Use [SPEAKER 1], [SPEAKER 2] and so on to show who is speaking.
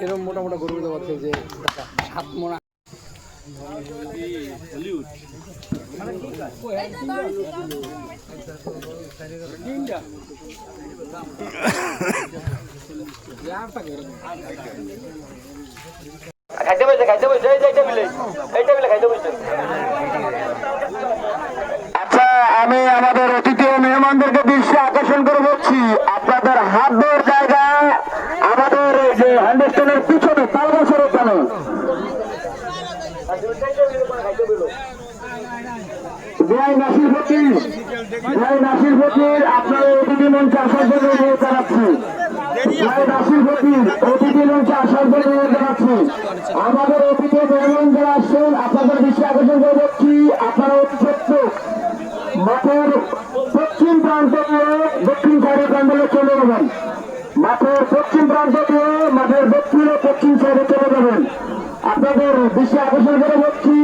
[SPEAKER 1] এরকম মোটা মোটা গরু হচ্ছে যে 7 মণ
[SPEAKER 2] খাইতে বসে আচ্ছা, আমি আমাদের অতিথি ও মেহমানদেরকে দৃষ্টি আকর্ষণ করে বলছি, আপনাদের হাত ধোয়ার জায়গায় আমাদের যে হ্যান্ডস্ট্যান্ডের পিছনে তাল বছর ওখানে নাসির ফকির আপনার অতিথি মঞ্চে আসার জন্য অনুরোধ জানাচ্ছি। নাসির ফকির অতিথি মঞ্চে আসার জন্য অনুরোধ জানাচ্ছি। আমাদের অতিথি মেহমান যারা আসছেন আপনাদের দৃষ্টি আকর্ষণ করে বলছি, আপনারা অতি সত্য মাঠের পশ্চিম প্রান্ত দিয়ে দক্ষিণ সাইডের প্যান্ডেলে চলে যাবেন। মাঠের পশ্চিম প্রান্ত দিয়ে মাঠের দক্ষিণ ও পশ্চিম সাইডে চলে যাবেন। আপনাদের দৃষ্টি আকর্ষণ করে বলছি